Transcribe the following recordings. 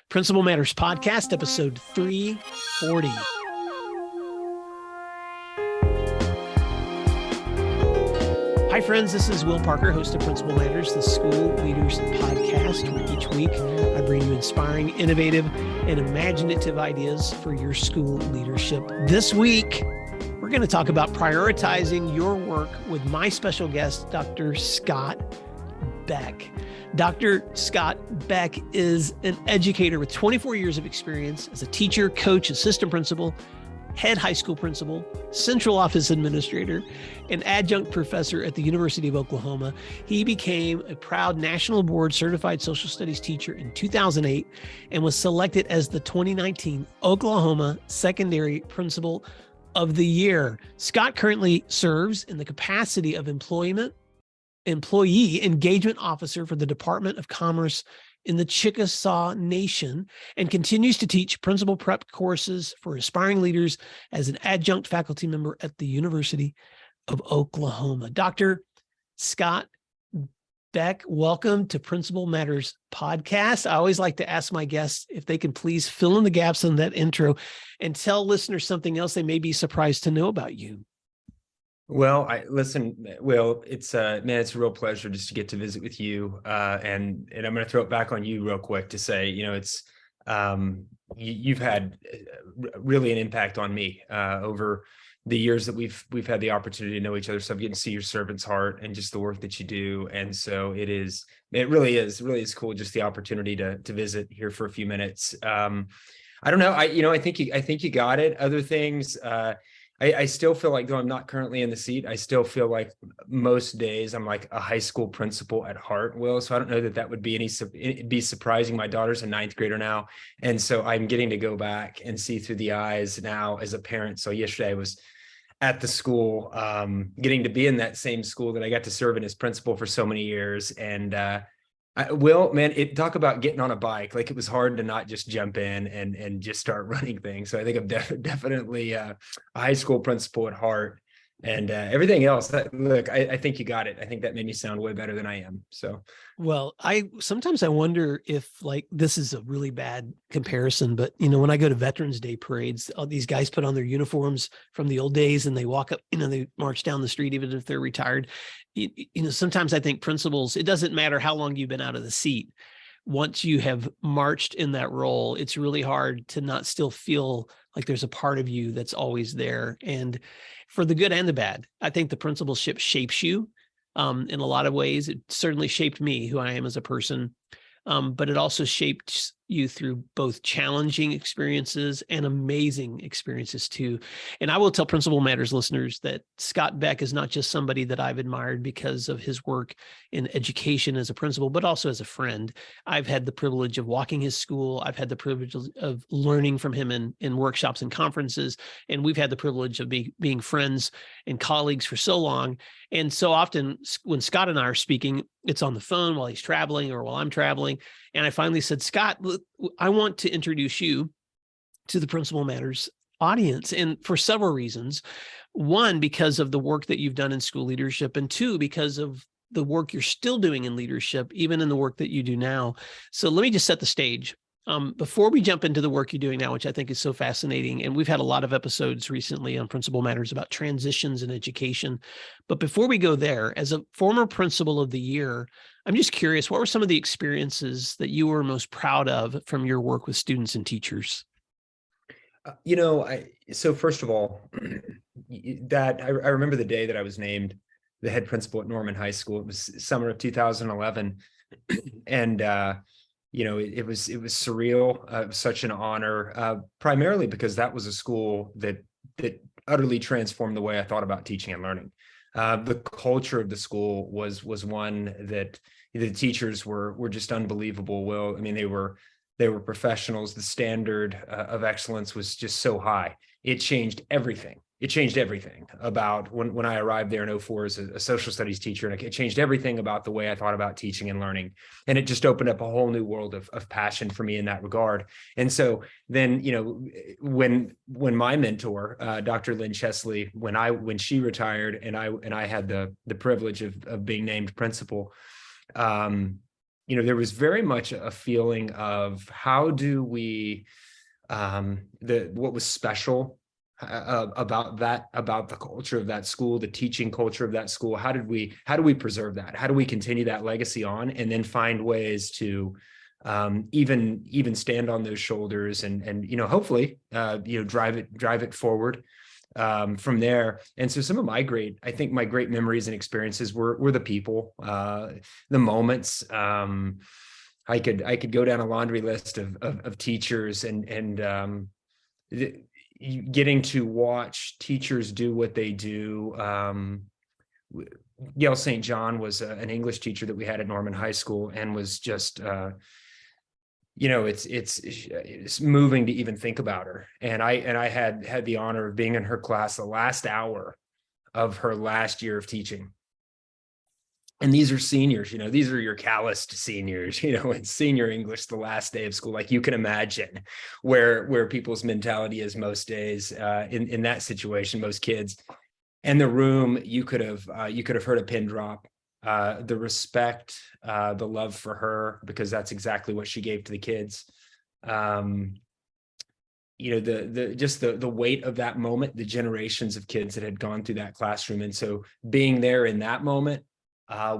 Principal Matters Podcast, episode 340. Hi, friends. This is Will Parker, host of Principal Matters, the School Leaders Podcast, where each week I bring you inspiring, innovative, and imaginative ideas for your school leadership. This week, we're going to talk about prioritizing your work with my special guest, Dr. Scott Beck. Dr. Scott Beck is an educator with 24 years of experience as a teacher, coach, assistant principal, head high school principal, central office administrator, and adjunct professor at the University of Oklahoma. He became a proud national board certified social studies teacher in 2008 and was selected as the 2019 Oklahoma Secondary Principal of the Year. Scott currently serves in the capacity of employee engagement officer for the Department of Commerce in the Chickasaw Nation and continues to teach principal prep courses for aspiring leaders as an adjunct faculty member at the University of Oklahoma. Dr. Scott Beck, welcome to Principal Matters Podcast. I always like to ask my guests if they can please fill in the gaps in that intro and tell listeners something else they may be surprised to know about you. Well, Will, it's a real pleasure just to get to visit with you. And I'm going to throw it back on you real quick to say, you've had really an impact on me over the years that we've had the opportunity to know each other. So I'm getting to see your servant's heart and just the work that you do. And so it really is cool. Just the opportunity to visit here for a few minutes. I don't know. I think you got it. Other things, I still feel like, though I'm not currently in the seat, I still feel like most days I'm like a high school principal at heart, Will. So I don't know that would be surprising. My daughter's a ninth grader now. And so I'm getting to go back and see through the eyes now as a parent. So yesterday I was at the school, getting to be in that same school that I got to serve in as principal for so many years. And talk about getting on a bike. Like, it was hard to not just jump in and just start running things. So I think I'm definitely a high school principal at heart, and everything else. I think you got it. I think that made me sound way better than I am. So, well, sometimes I wonder if, like, this is a really bad comparison, but when I go to Veterans Day parades, all these guys put on their uniforms from the old days and they walk up, they march down the street, even if they're retired. Sometimes I think principals, it doesn't matter how long you've been out of the seat. Once you have marched in that role, it's really hard to not still feel like there's a part of you that's always there. And for the good and the bad, I think the principalship shapes you in a lot of ways. It certainly shaped me, who I am as a person, but it also shaped you through both challenging experiences and amazing experiences too. And I will tell Principal Matters listeners that Scott Beck is not just somebody that I've admired because of his work in education as a principal, but also as a friend. I've had the privilege of walking his school. I've had the privilege of learning from him in workshops and conferences. And we've had the privilege of being friends and colleagues for so long. And so often when Scott and I are speaking, it's on the phone while he's traveling or while I'm traveling. And I finally said, Scott, look, I want to introduce you to the Principal Matters audience. And for several reasons. One, because of the work that you've done in school leadership. And two, because of the work you're still doing in leadership, even in the work that you do now. So let me just set the stage. Before we jump into the work you're doing now, which I think is so fascinating, and we've had a lot of episodes recently on Principal Matters about transitions in education. But before we go there, as a former Principal of the Year, I'm just curious, what were some of the experiences that you were most proud of from your work with students and teachers? So first of all, I remember the day that I was named the head principal at Norman High School. It was summer of 2011. And, it was surreal. It was such an honor, primarily because that was a school that utterly transformed the way I thought about teaching and learning. The culture of the school was one that the teachers were just unbelievable. Well, I mean, they were professionals. The standard of excellence was just so high. It changed everything. It changed everything about when I arrived there in 2004 as a social studies teacher. And it changed everything about the way I thought about teaching and learning. And it just opened up a whole new world of passion for me in that regard. And so then, when my mentor, Dr. Lynn Chesley, when she retired and I had the privilege of being named principal, there was very much a feeling of how do we, what was special about the culture of that school, the teaching culture of that school. How do we preserve that? How do we continue that legacy on, and then find ways to even stand on those shoulders and hopefully drive it forward from there. And so some of my great memories and experiences were the people, the moments. I could go down a laundry list of teachers and getting to watch teachers do what they do. Gail St. John was an English teacher that we had at Norman High School, and was just it's moving to even think about her. And I had the honor of being in her class the last hour of her last year of teaching. And these are seniors, these are your calloused seniors, it's senior English, the last day of school. Like, you can imagine where people's mentality is most days, in that situation, most kids. And the room, you could have heard a pin drop. The respect, the love for her, because that's exactly what she gave to the kids. The weight of that moment, the generations of kids that had gone through that classroom. And so being there in that moment,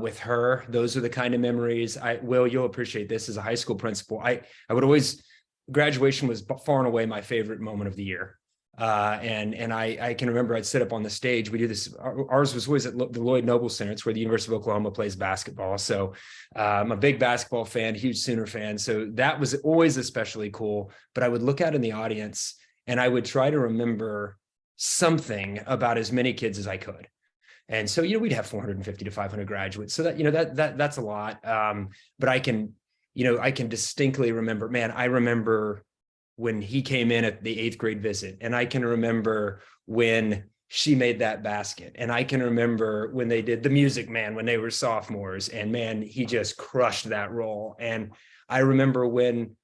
with her, those are the kind of memories. You'll appreciate this as a high school principal. I would always, graduation was far and away my favorite moment of the year. And I can remember I'd sit up on the stage. We do this. Ours was always at the Lloyd Noble Center. It's where the University of Oklahoma plays basketball. So I'm a big basketball fan, huge Sooner fan. So that was always especially cool. But I would look out in the audience and I would try to remember something about as many kids as I could. And so, we'd have 450 to 500 graduates. So that's a lot. But I can distinctly remember, man, I remember when he came in at the 8th grade visit, and I can remember when she made that basket. And I can remember when they did the Music Man when they were sophomores, and man, he just crushed that role. And I remember when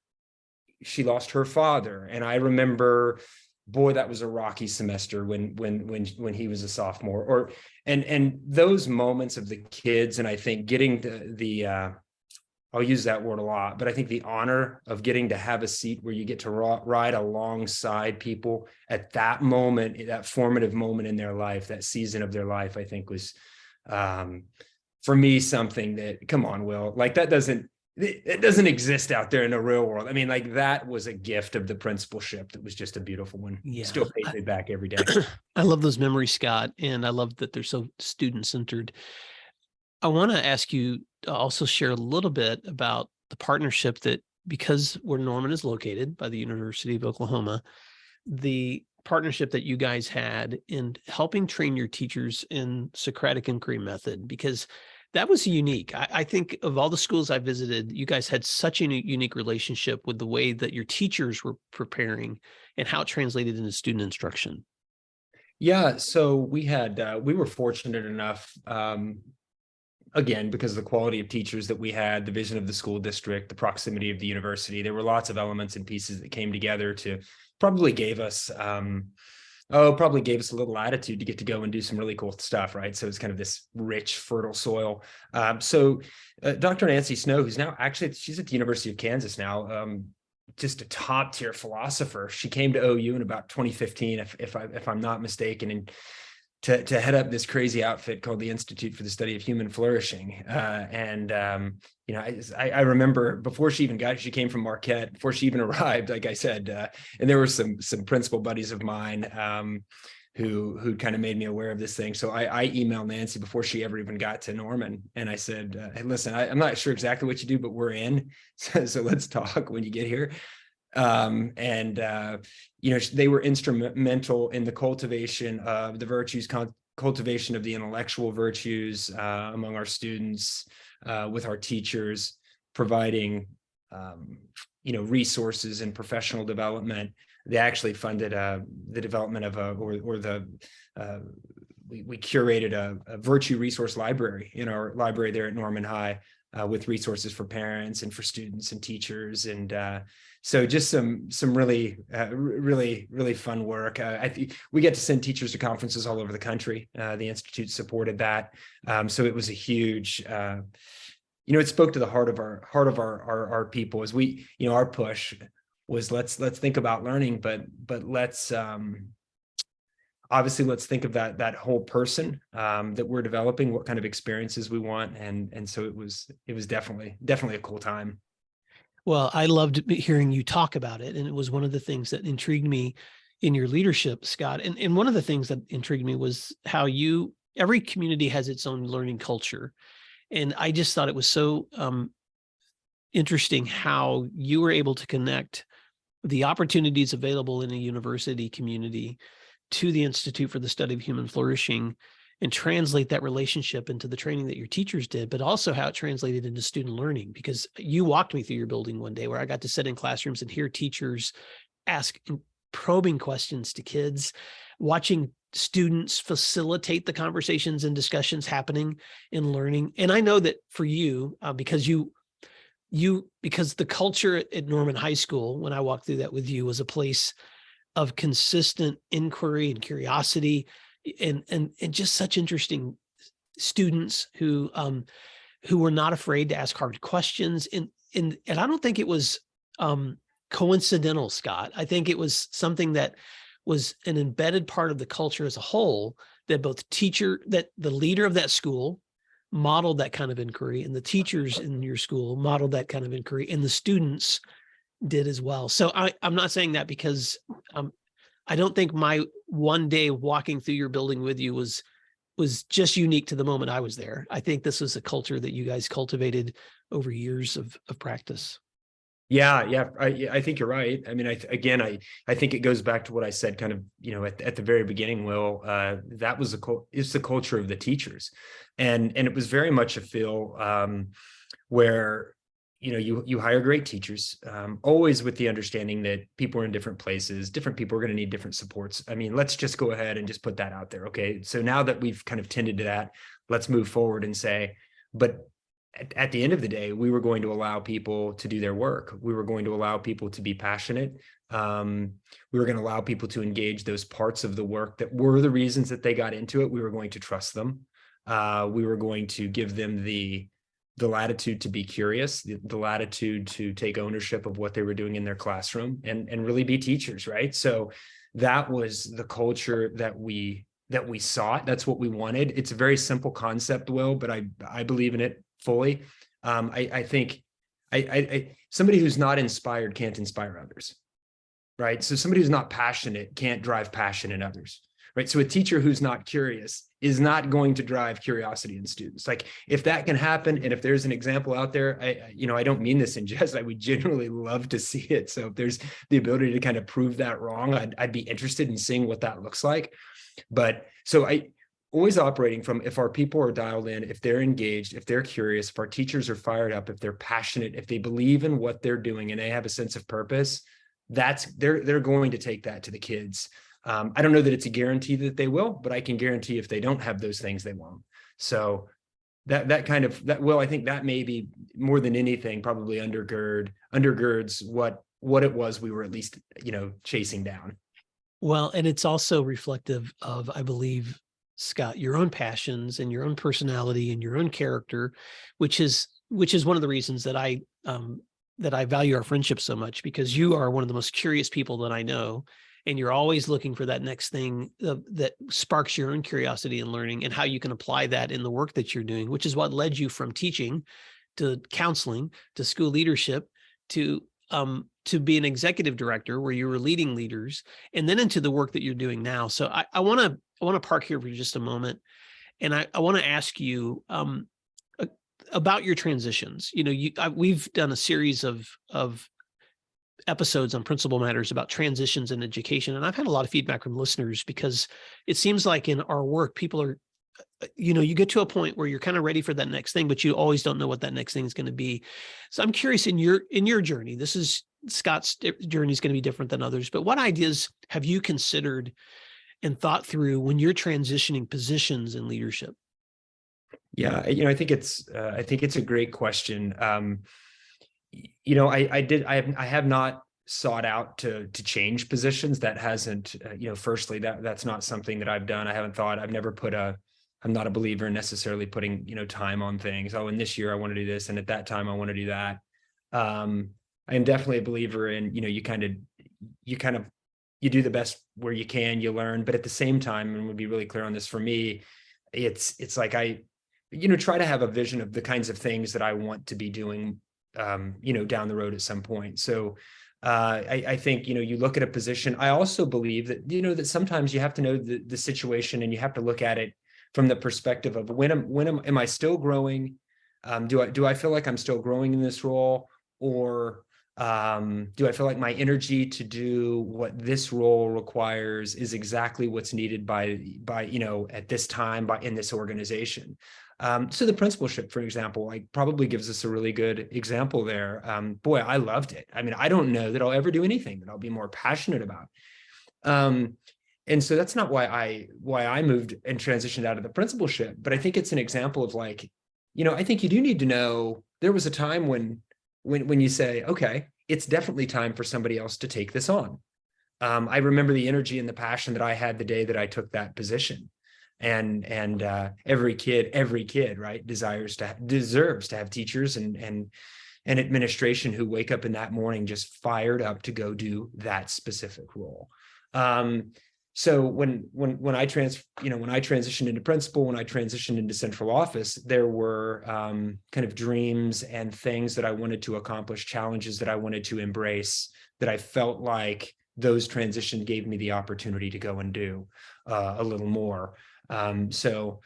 she lost her father, and I remember, boy, that was a rocky semester when he was a sophomore, and those moments of the kids. And I think getting the I'll use that word a lot, but I think the honor of getting to have a seat where you get to ride alongside people at that moment, that formative moment in their life, that season of their life, I think was, for me, something that, come on, Will, like it doesn't exist out there in the real world. I mean, like, that was a gift of the principalship that was just a beautiful one. Yeah. Still pays me back every day. I love those memories, Scott, and I love that they're so student-centered. I want to ask you to also share a little bit about the partnership that, because where Norman is located by the University of Oklahoma, the partnership that you guys had in helping train your teachers in Socratic inquiry method, because that was unique. I think of all the schools I visited, you guys had such a unique relationship with the way that your teachers were preparing and how it translated into student instruction. Yeah, so we were fortunate enough, again, because of the quality of teachers that we had, the vision of the school district, the proximity of the university. There were lots of elements and pieces that came together to probably gave us a little latitude to get to go and do some really cool stuff, right? So it's kind of this rich, fertile soil. So Dr. Nancy Snow, who's now she's at the University of Kansas now, just a top tier philosopher. She came to OU in about 2015, if I'm not mistaken, and to head up this crazy outfit called the Institute for the Study of Human Flourishing. I remember before she came from Marquette, before she even arrived, like I said, and there were some principal buddies of mine who kind of made me aware of this thing. So I emailed Nancy before she ever even got to Norman. And I said, hey, listen, I'm not sure exactly what you do, but we're in. So let's talk when you get here. They were instrumental in the cultivation of the virtues, cultivation of the intellectual virtues among our students, with our teachers, providing resources and professional development. They actually funded the development of we curated a virtue resource library in our library there at Norman High, with resources for parents and for students and teachers. And so just some really, really fun work. I think we get to send teachers to conferences all over the country. The Institute supported that. So it was a huge it spoke to the heart of our people as we, our push was let's think about learning, but let's obviously let's think of that whole person that we're developing, what kind of experiences we want. And so it was definitely a cool time. Well, I loved hearing you talk about it. And it was one of the things that intrigued me in your leadership, Scott. And one of the things that intrigued me was how every community has its own learning culture. And I just thought it was so interesting how you were able to connect the opportunities available in a university community to the Institute for the Study of Human Flourishing and translate that relationship into the training that your teachers did, but also how it translated into student learning. Because you walked me through your building one day where I got to sit in classrooms and hear teachers ask probing questions to kids, watching students facilitate the conversations and discussions happening in learning. And I know that for you, because the culture at Norman High School, when I walked through that with you, was a place of consistent inquiry and curiosity, and just such interesting students who were not afraid to ask hard questions. And I don't think it was coincidental, Scott. I think it was something that was an embedded part of the culture as a whole, that that the leader of that school modeled that kind of inquiry, and the teachers in your school modeled that kind of inquiry, and the students did as well. So I'm not saying that because I don't think my one day walking through your building with you was just unique to the moment I was there. I think this was a culture that you guys cultivated over years of practice. Yeah. I think you're right. I mean, I think it goes back to what I said kind of, at the very beginning, Will, that was it's the culture of the teachers. And it was very much a feel where, you hire great teachers, always with the understanding that people are in different places, different people are going to need different supports. I mean, let's just go ahead and just put that out there. Okay. So now that we've kind of tended to that, let's move forward and say, but at the end of the day, we were going to allow people to do their work. We were going to allow people to be passionate. We were going to allow people to engage those parts of the work that were the reasons that they got into it. We were going to trust them. We were going to give them the latitude to be curious, the latitude to take ownership of what they were doing in their classroom and really be teachers, right? So that was the culture that we sought. That's what we wanted. It's a very simple concept, Will, but I believe in it fully. I think somebody who's not inspired can't inspire others, right? So somebody who's not passionate can't drive passion in others, right? So a teacher who's not curious is not going to drive curiosity in students. Like, if that can happen, and if there's an example out there, I don't mean this in jest, I would genuinely love to see it. So if there's the ability to kind of prove that wrong, I'd be interested in seeing what that looks like. But so I always operating from, if our people are dialed in, if they're engaged, if they're curious, if our teachers are fired up, if they're passionate, if they believe in what they're doing and they have a sense of purpose, they're going to take that to the kids. I don't know that it's a guarantee that they will, but I can guarantee if they don't have those things, they won't. So that Will, I think that maybe more than anything probably undergirds what it was we were at least, chasing down. Well, and it's also reflective of, I believe, Scott, your own passions and your own personality and your own character, which is one of the reasons that I value our friendship so much, because you are one of the most curious people that I know, and you're always looking for that next thing that sparks your own curiosity and learning, and how you can apply that in the work that you're doing, which is what led you from teaching to counseling to school leadership to be an executive director where you were leading leaders, and then into the work that you're doing now. So I want to park here for just a moment, and I want to ask you about your transitions. We've done a series of episodes on Principal Matters about transitions in education, and I've had a lot of feedback from listeners, because it seems like in our work, people are, you get to a point where you're kind of ready for that next thing, but you always don't know what that next thing is going to be. So I'm curious, in your journey, this is Scott's journey is going to be different than others, but what ideas have you considered and thought through when you're transitioning positions in leadership? Yeah, I think it's a great question. I have not sought out to change positions. That hasn't, firstly, that's not something that I've done. I haven't thought, I've never put a I'm not a believer in necessarily putting, time on things. Oh, and this year I want to do this, and at that time I want to do that. I am definitely a believer in, you do the best where you can, you learn, but at the same time, and we'll be really clear on this, for me, it's like I, try to have a vision of the kinds of things that I want to be doing, down the road at some point. So I think, you look at a position. I also believe that, that sometimes you have to know the situation, and you have to look at it from the perspective of am I still growing? Do I feel like I'm still growing in this role? Or do I feel like my energy to do what this role requires is exactly what's needed by at this time in this organization? So the principalship, for example, like probably gives us a really good example there. Boy, I loved it. I mean, I don't know that I'll ever do anything that I'll be more passionate about. And so that's not why I moved and transitioned out of the principalship, but I think it's an example of like, I think you do need to know there was a time when you say, okay, it's definitely time for somebody else to take this on. I remember the energy and the passion that I had the day that I took that position. And every kid, right, deserves to have teachers and administration who wake up in that morning just fired up to go do that specific role. So when I transitioned into principal, when I transitioned into central office, there were kind of dreams and things that I wanted to accomplish, challenges that I wanted to embrace, that I felt like those transitions gave me the opportunity to go and do a little more. So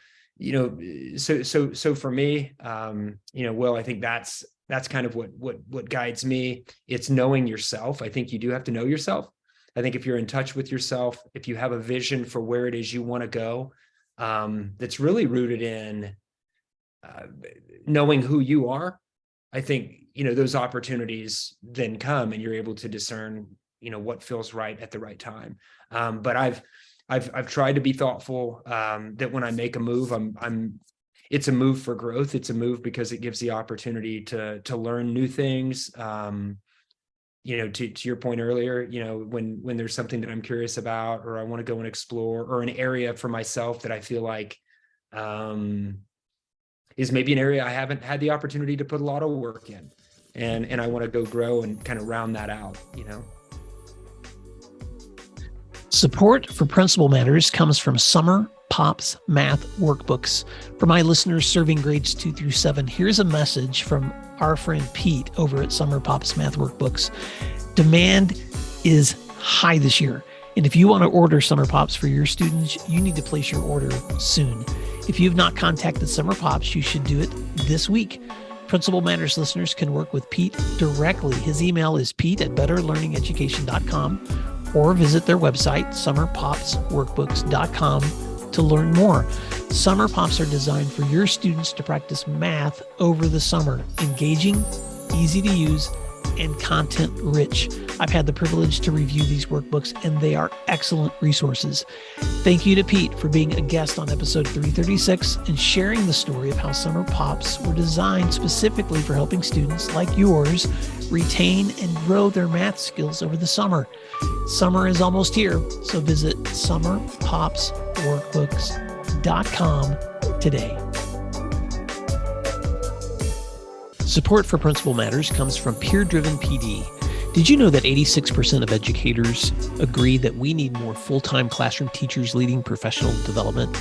for me, Will, I think that's kind of what guides me. It's knowing yourself. I think you do have to know yourself. I think if you're in touch with yourself, if you have a vision for where it is you want to go, that's really rooted in knowing who you are, I think, those opportunities then come and you're able to discern, what feels right at the right time. But I've tried to be thoughtful, that when I make a move, it's a move for growth. It's a move because it gives the opportunity to learn new things. To your point earlier, when there's something that I'm curious about, or I want to go and explore, or an area for myself that I feel like is maybe an area I haven't had the opportunity to put a lot of work in, and I want to go grow and kind of round that out, Support for Principal Matters comes from Summer Pops Math Workbooks. For my listeners serving grades 2 through 7, here's a message from our friend Pete over at Summer Pops Math Workbooks. Demand is high this year, and if you want to order Summer Pops for your students, you need to place your order soon. If you've not contacted Summer Pops, you should do it this week. Principal Matters listeners can work with Pete directly. His email is pete@betterlearningeducation.com, or visit their website, summerpopsworkbooks.com, to learn more. Summer Pops are designed for your students to practice math over the summer. Engaging, easy to use, and content rich. I've had the privilege to review these workbooks, and they are excellent resources. Thank you to Pete for being a guest on episode 336 and sharing the story of how Summer Pops were designed specifically for helping students like yours retain and grow their math skills over the summer. Summer is almost here, so visit summerpopsworkbooks.com today. Support for Principal Matters comes from Peer Driven PD. Did you know that 86% of educators agree that we need more full-time classroom teachers leading professional development?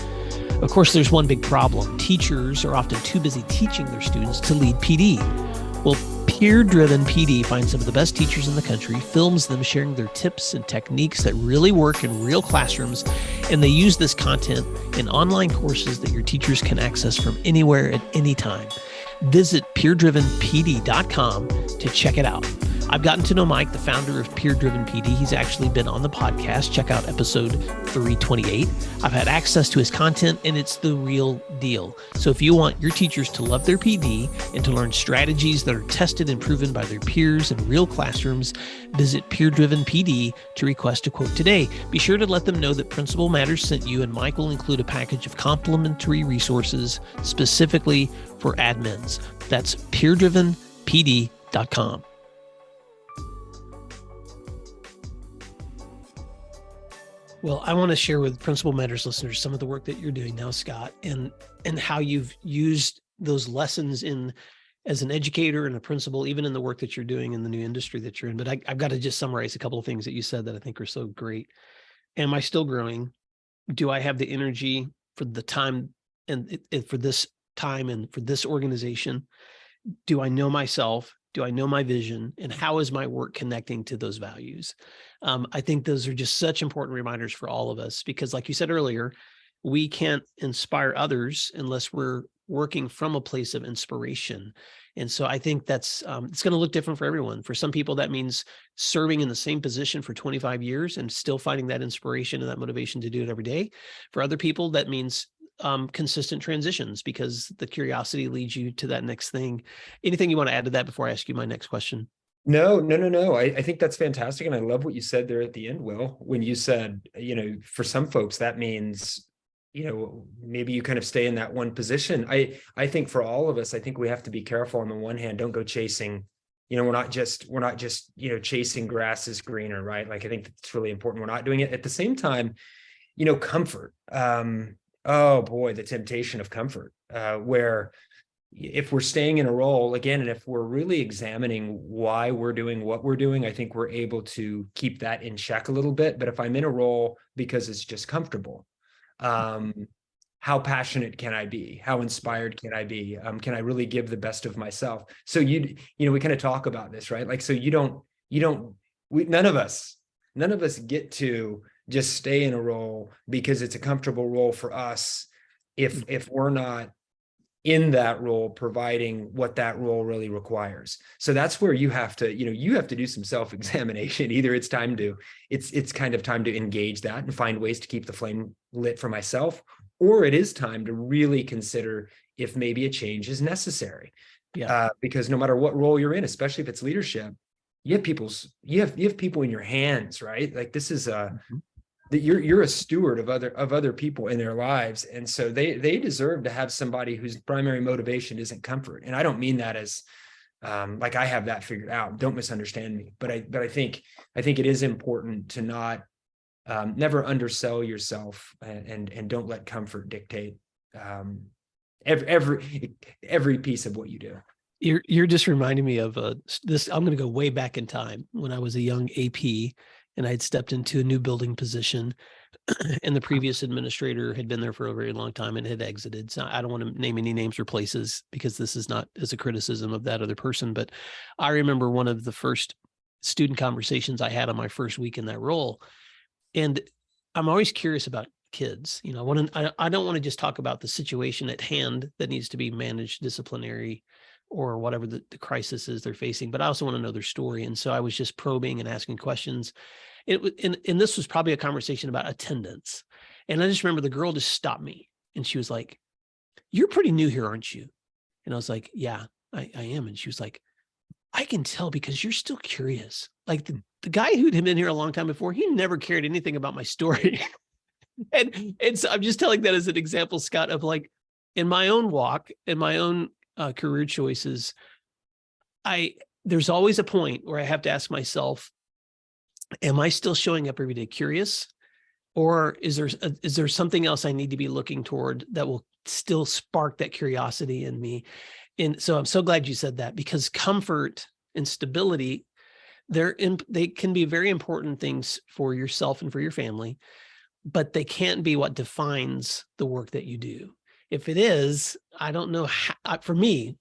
Of course, there's one big problem. Teachers are often too busy teaching their students to lead PD. Well, Peer Driven PD finds some of the best teachers in the country, films them sharing their tips and techniques that really work in real classrooms, and they use this content in online courses that your teachers can access from anywhere at any time. Visit peerdrivenpd.com to check it out. I've gotten to know Mike, the founder of Peer Driven PD. He's actually been on the podcast. Check out episode 328. I've had access to his content, and it's the real deal. So if you want your teachers to love their PD and to learn strategies that are tested and proven by their peers in real classrooms, visit Peer Driven PD to request a quote today. Be sure to let them know that Principal Matters sent you, and Mike will include a package of complimentary resources specifically for admins. That's peerdrivenpd.com. Well, I want to share with Principal Matters listeners some of the work that you're doing now, Scott, and how you've used those lessons in as an educator and a principal, even in the work that you're doing in the new industry that you're in. But I've got to just summarize a couple of things that you said that I think are so great. Am I still growing? Do I have the energy for the time and for this time and for this organization? Do I know myself? Do I know my vision? And how is my work connecting to those values? I think those are just such important reminders for all of us, because like you said earlier, we can't inspire others unless we're working from a place of inspiration. And so I think that's, it's going to look different for everyone. For some people, that means serving in the same position for 25 years and still finding that inspiration and that motivation to do it every day. For other people, that means consistent transitions, because the curiosity leads you to that next thing. Anything you want to add to that before I ask you my next question? No. I think that's fantastic. And I love what you said there at the end, Will, when you said, for some folks, that means, maybe you kind of stay in that one position. I think for all of us, I think we have to be careful. On the one hand, don't go chasing, we're not just, chasing grass is greener, right? Like, I think it's really important. We're not doing it at the same time, comfort. Oh boy, the temptation of comfort, where if we're staying in a role again, and if we're really examining why we're doing what we're doing, I think we're able to keep that in check a little bit. But if I'm in a role because it's just comfortable, how passionate can I be? How inspired can I be? Can I really give the best of myself? So we kind of talk about this, right? Like, so none of us get to just stay in a role because it's a comfortable role for us if we're not in that role providing what that role really requires. So that's where you have to do some self-examination. Either it's kind of time to engage that and find ways to keep the flame lit for myself, or it is time to really consider if maybe a change is necessary. Because no matter what role you're in, especially if it's leadership, you have people in your hands, right? Like, this is that you're a steward of other people in their lives. And so they deserve to have somebody whose primary motivation isn't comfort. And I don't mean that as like I have that figured out. Don't misunderstand me. But I think it is important to not never undersell yourself, and don't let comfort dictate every piece of what you do. You're just reminding me of this. I'm going to go way back in time when I was a young AP and I'd stepped into a new building position, and the previous administrator had been there for a very long time and had exited. So I don't want to name any names or places, because this is not as a criticism of that other person. But I remember one of the first student conversations I had on my first week in that role. And I'm always curious about kids. I don't want to just talk about the situation at hand that needs to be managed, disciplinary, or whatever the crisis is they're facing, but I also want to know their story. And so I was just probing and asking questions. And this was probably a conversation about attendance. And I just remember the girl just stopped me and she was like, "You're pretty new here, aren't you?" And I was like, "Yeah, I am." And she was like, "I can tell because you're still curious. Like the guy who'd been here a long time before, he never cared anything about my story." and so I'm just telling that as an example, Scott, of like, in my own walk, in my own career choices, there's always a point where I have to ask myself, am I still showing up every day curious? Or is there something else I need to be looking toward that will still spark that curiosity in me? And so I'm so glad you said that, because comfort and stability, they can be very important things for yourself and for your family, but they can't be what defines the work that you do. If it is, I don't know how, for me,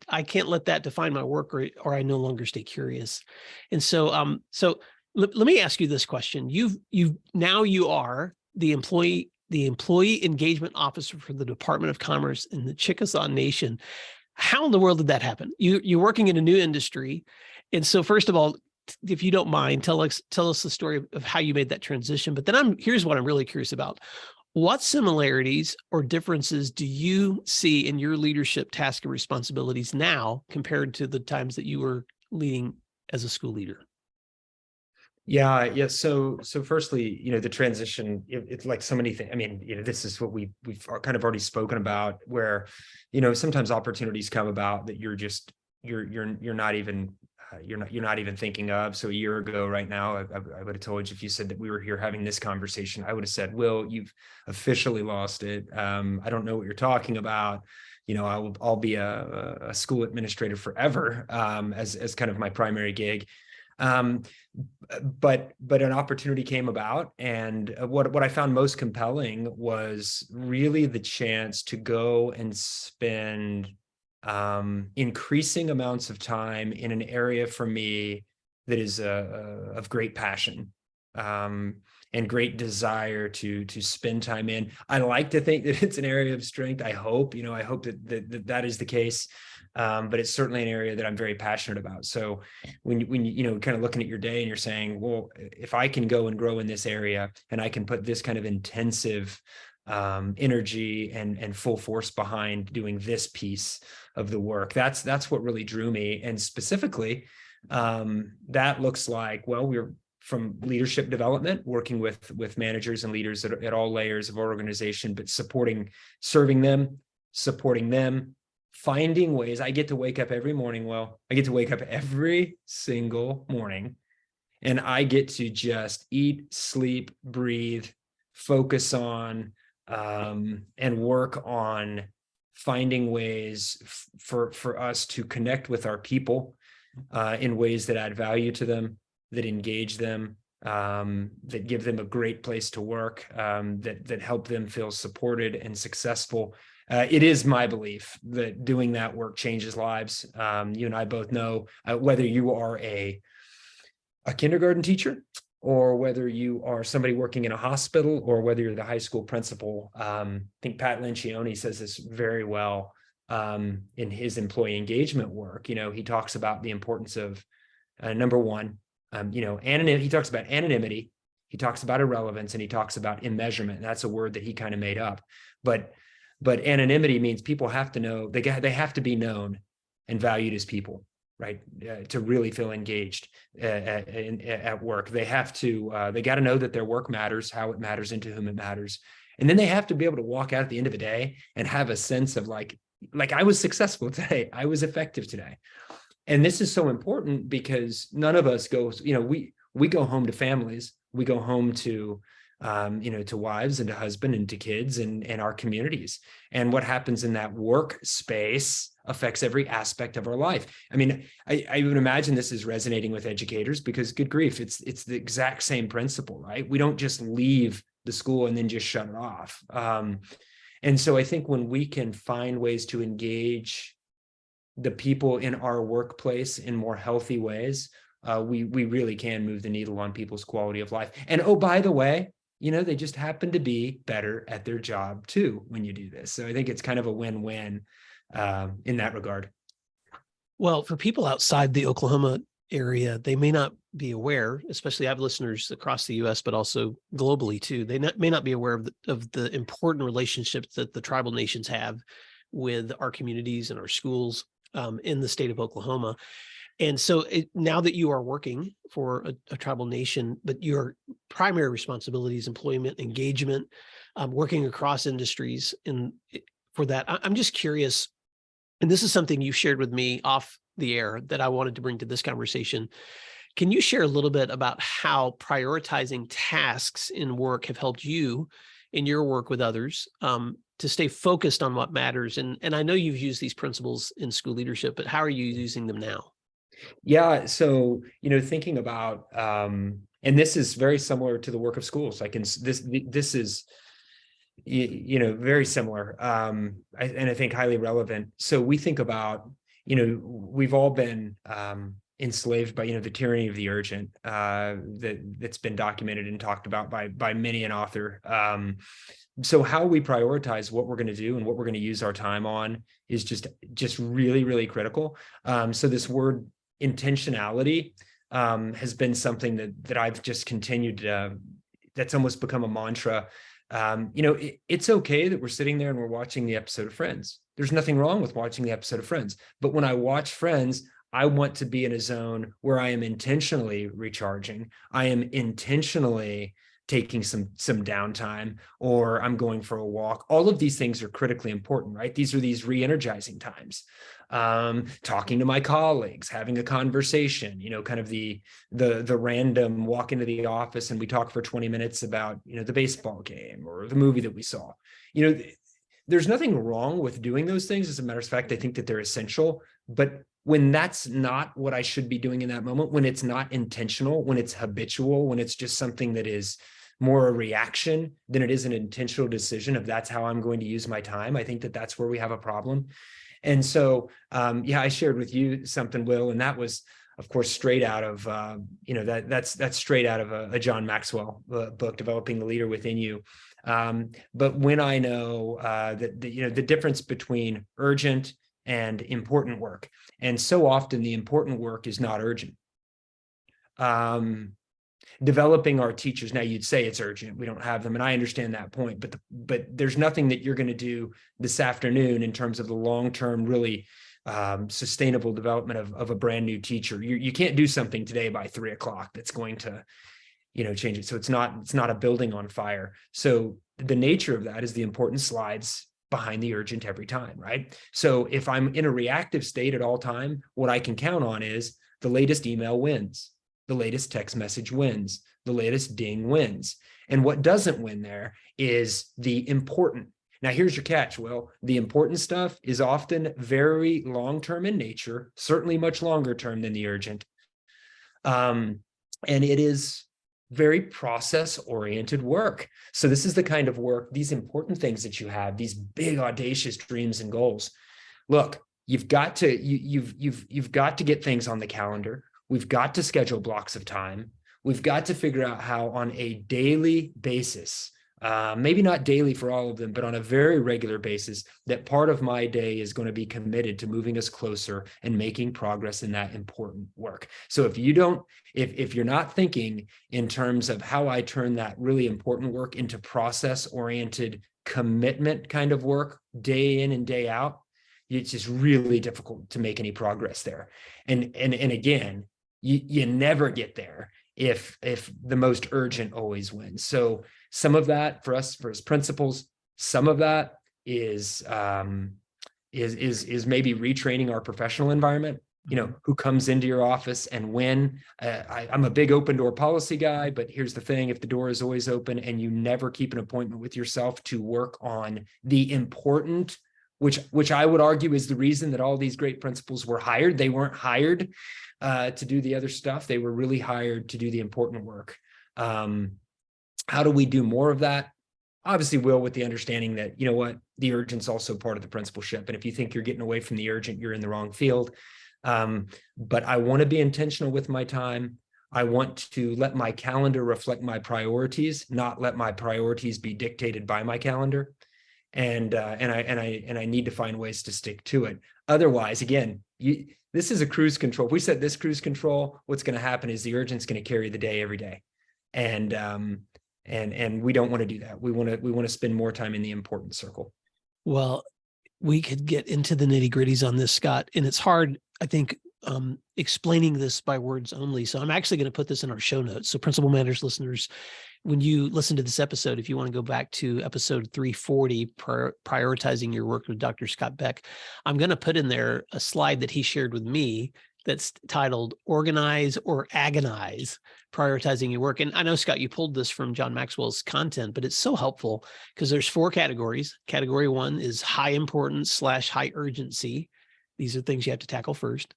I can't let that define my work, or I no longer stay curious. And so, let me ask you this question. Now you are the employee engagement officer for the Department of Commerce in the Chickasaw Nation. How in the world did that happen? You're working in a new industry. And so first of all, if you don't mind, tell us the story of how you made that transition. But then here's what I'm really curious about. What similarities or differences do you see in your leadership task and responsibilities now compared to the times that you were leading as a school leader? Yeah. So firstly, the transition, it's like so many things. I mean, this is what we've kind of already spoken about, where, sometimes opportunities come about that you're not even you're not even thinking of. So a year ago right now, I would have told you, if you said that we were here having this conversation, I would have said, Will, you've officially lost it. I don't know what you're talking about. I'll be a school administrator forever, as kind of my primary gig. But an opportunity came about, and what I found most compelling was really the chance to go and spend increasing amounts of time in an area for me that is of great passion, and great desire to spend time in. I like to think that it's an area of strength. I hope that is the case. But it's certainly an area that I'm very passionate about. So when you kind of looking at your day and you're saying, well, if I can go and grow in this area and I can put this kind of intensive energy and full force behind doing this piece of the work, that's what really drew me. And specifically, that looks like, well, we're from leadership development, working with managers and leaders at all layers of our organization, but serving them, supporting them, finding ways. I get to wake up every morning. Well, I get to wake up every single morning, and I get to just eat, sleep, breathe, focus on, and work on finding ways for us to connect with our people in ways that add value to them, that engage them, that give them a great place to work, that help them feel supported and successful. It is my belief that doing that work changes lives. You and I both know, whether you are a kindergarten teacher, or whether you are somebody working in a hospital, or whether you're the high school principal. I think Pat Lencioni says this very well in his employee engagement work. He talks about the importance of, number one, he talks about anonymity, he talks about irrelevance, and he talks about immeasurement. And that's a word that he kind of made up. But anonymity means people have to know, they have to be known and valued as people, right? To really feel engaged at work. They got to know that their work matters, how it matters, and to whom it matters. And then they have to be able to walk out at the end of the day and have a sense of like I was successful today, I was effective today. And this is so important because none of us goes, we go home to families, we go home to to wives and to husband and to kids and our communities. And what happens in that work space affects every aspect of our life. I mean, I would imagine this is resonating with educators because, good grief, it's the exact same principle, right? We don't just leave the school and then just shut it off. And so I think when we can find ways to engage the people in our workplace in more healthy ways, we really can move the needle on people's quality of life. And oh, by the way, they just happen to be better at their job too when you do this. So I think it's kind of a win-win in that regard. Well, for people outside the Oklahoma area, they may not be aware, especially I have listeners across the U.S., but also globally too. They may not be aware of the important relationships that the tribal nations have with our communities and our schools in the state of Oklahoma. And so now that you are working for a tribal nation, but your primary responsibility is employment, engagement, working across industries. And for that, I'm just curious, and this is something you shared with me off the air that I wanted to bring to this conversation. Can you share a little bit about how prioritizing tasks in work have helped you in your work with others to stay focused on what matters? And I know you've used these principles in school leadership, but how are you using them now? Yeah. So, thinking about, and this is very similar to the work of schools. This is, very similar. And I think highly relevant. So we think about, we've all been, enslaved by, the tyranny of the urgent, that's been documented and talked about by many an author. So how we prioritize what we're going to do and what we're going to use our time on is just really, really critical. So this word intentionality has been something that I've just continued that's almost become a mantra. It's okay that we're sitting there and we're watching the episode of Friends. There's nothing wrong with watching the episode of Friends. But when I watch Friends, I want to be in a zone where I am intentionally recharging. I am intentionally taking some downtime, or I'm going for a walk. All of these things are critically important, right? These are these re-energizing times. Talking to my colleagues, having a conversation, kind of the random walk into the office and we talk for 20 minutes about, the baseball game or the movie that we saw. There's nothing wrong with doing those things. As a matter of fact, I think that they're essential. But when that's not what I should be doing in that moment, when it's not intentional, when it's habitual, when it's just something that is more a reaction than it is an intentional decision of that's how I'm going to use my time, I think that that's where we have a problem. And so, I shared with you something, Will, and that was, of course, straight out of, that's straight out of a John Maxwell book, Developing the Leader Within You. But when I know that the difference between urgent and important work, and so often the important work is not urgent. Developing our teachers, now you'd say it's urgent, we don't have them, and I understand that point, but there's nothing that you're going to do this afternoon in terms of the long-term, really sustainable development of a brand new teacher. You can't do something today by 3 o'clock that's going to change it. So it's not a building on fire. So the nature of that is the important slides behind the urgent every time, right? So if I'm in a reactive state at all time, what I can count on is the latest email wins, the latest text message wins, the latest ding wins. And what doesn't win there is the important. Now, here's your catch, Will. The important stuff is often very long-term in nature, certainly much longer term than the urgent. And it is very process-oriented work. So this is the kind of work, these important things that you have, these big, audacious dreams and goals. Look, you've got to get things on the calendar. We've got to schedule blocks of time. We've got to figure out how on a daily basis, maybe not daily for all of them, but on a very regular basis, that part of my day is going to be committed to moving us closer and making progress in that important work. So if you're not thinking in terms of how I turn that really important work into process-oriented commitment kind of work day in and day out, it's just really difficult to make any progress there. And again, you never get there if the most urgent always wins. So some of that for us, as principals, some of that is maybe retraining our professional environment. Who comes into your office and when. I'm a big open door policy guy, but here's the thing: if the door is always open and you never keep an appointment with yourself to work on the important, which I would argue is the reason that all these great principals were hired. They weren't hired to do the other stuff. They were really hired to do the important work. How do we do more of that? Obviously, Will, with the understanding that, the urgent's also part of the principalship. And if you think you're getting away from the urgent, you're in the wrong field. But I want to be intentional with my time. I want to let my calendar reflect my priorities, not let my priorities be dictated by my calendar. And I need to find ways to stick to it. Otherwise, again, this is a cruise control. If we set this cruise control, what's going to happen is the urgent's going to carry the day every day. And we don't want to do that. We want to spend more time in the important circle. Well, we could get into the nitty-gritties on this, Scott, and it's hard, I think, explaining this by words only. So I'm actually going to put this in our show notes. So Principal Matters listeners, when you listen to this episode, if you want to go back to episode 340, prioritizing your work with Dr. Scott Beck, I'm going to put in there a slide that he shared with me that's titled Organize or Agonize, Prioritizing Your Work. And I know, Scott, you pulled this from John Maxwell's content, but it's so helpful because there's 4 categories. Category 1 is high importance / high urgency. These are things you have to tackle first.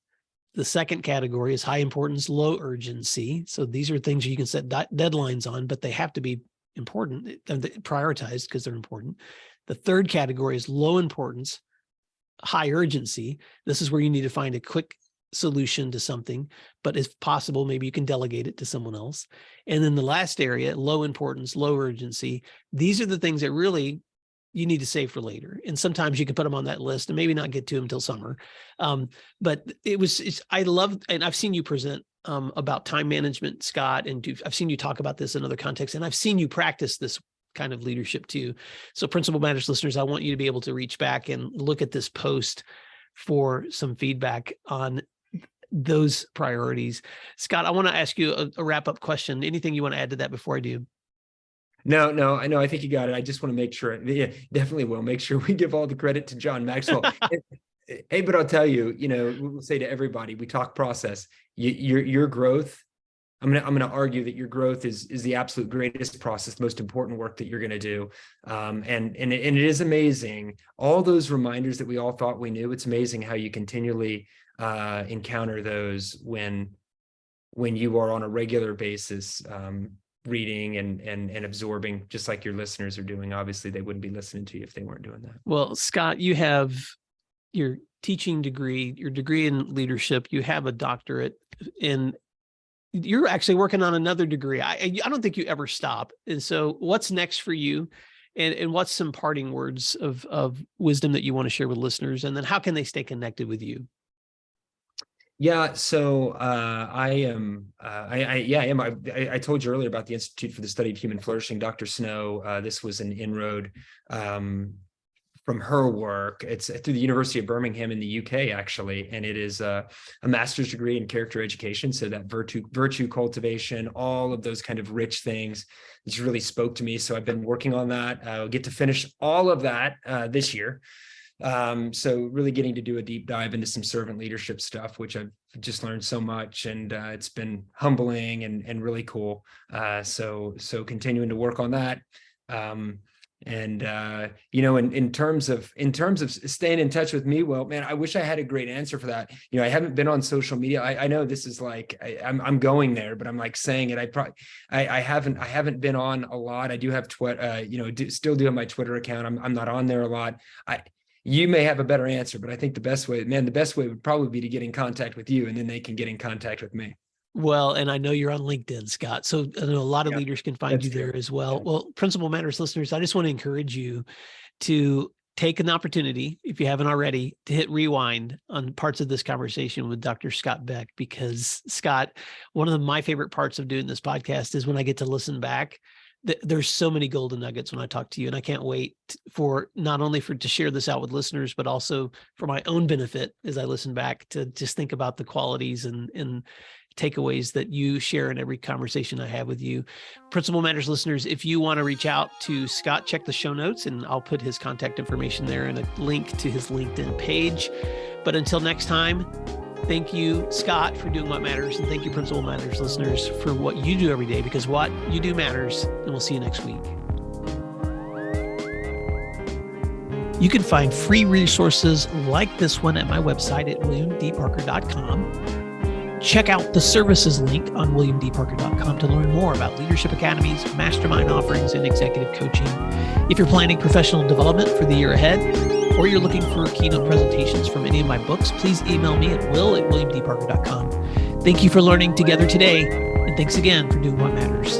The second category is high importance, low urgency. So these are things you can set deadlines on, but they have to be important, prioritized because they're important. The third category is low importance, high urgency. This is where you need to find a quick solution to something, but if possible, maybe you can delegate it to someone else. And then the last area, low importance, low urgency. These are the things that really you need to save for later. And sometimes you can put them on that list and maybe not get to them till summer. But I love, and I've seen you present about time management, Scott, and I've seen you talk about this in other contexts, and I've seen you practice this kind of leadership too. So Principal Matters listeners, I want you to be able to reach back and look at this post for some feedback on those priorities. Scott, I want to ask you a wrap-up question. Anything you want to add to that before I do? No, I know. I think you got it. I just want to make sure. Yeah, definitely will make sure we give all the credit to John Maxwell. Hey, but I'll tell you, we'll say to everybody, we talk process. Your growth. I'm gonna argue that your growth is the absolute greatest process, most important work that you're gonna do, and it is amazing. All those reminders that we all thought we knew. It's amazing how you continually encounter those when you are on a regular basis. Reading and absorbing, just like your listeners are doing. Obviously, they wouldn't be listening to you if they weren't doing that. Well, Scott, you have your teaching degree, your degree in leadership, you have a doctorate, and you're actually working on another degree. I don't think you ever stop. And so what's next for you? And what's some parting words of wisdom that you want to share with listeners? And then how can they stay connected with you? Yeah, so I am. I told you earlier about the Institute for the Study of Human Flourishing. Dr. Snow. This was an inroad from her work. It's through the University of Birmingham in the UK, actually, and it is a master's degree in character education. So that virtue cultivation, all of those kind of rich things, just really spoke to me. So I've been working on that. I'll get to finish all of that this year. So really getting to do a deep dive into some servant leadership stuff, which I've just learned so much, and it's been humbling and really cool. So continuing to work on that. In terms of staying in touch with me, well, man, I wish I had a great answer for that. I haven't been on social media. I know this is like, I'm going there, but I'm like saying it. I haven't been on a lot. I do have still do have my Twitter account. I'm not on there a lot. You may have a better answer, but I think the best way would probably be to get in contact with you, and then they can get in contact with me. Well, and I know you're on LinkedIn, Scott. So I know a lot of leaders can find you there as well. Yeah. Well, Principal Matters listeners, I just want to encourage you to take an opportunity, if you haven't already, to hit rewind on parts of this conversation with Dr. Scott Beck, because Scott, one of my favorite parts of doing this podcast is when I get to listen back. There's so many golden nuggets when I talk to you, and I can't wait for not only to share this out with listeners, but also for my own benefit as I listen back to just think about the qualities and takeaways that you share in every conversation I have with you. Principal Matters listeners, if you want to reach out to Scott, check the show notes, and I'll put his contact information there and a link to his LinkedIn page. But until next time, thank you, Scott, for doing what matters. And thank you, Principal Matters listeners, for what you do every day, because what you do matters. And we'll see you next week. You can find free resources like this one at my website at williamdparker.com. Check out the services link on williamdparker.com to learn more about leadership academies, mastermind offerings, and executive coaching. If you're planning professional development for the year ahead, or you're looking for keynote presentations from any of my books, please email me at will@williamdparker.com. Thank you for learning together today, and thanks again for doing what matters.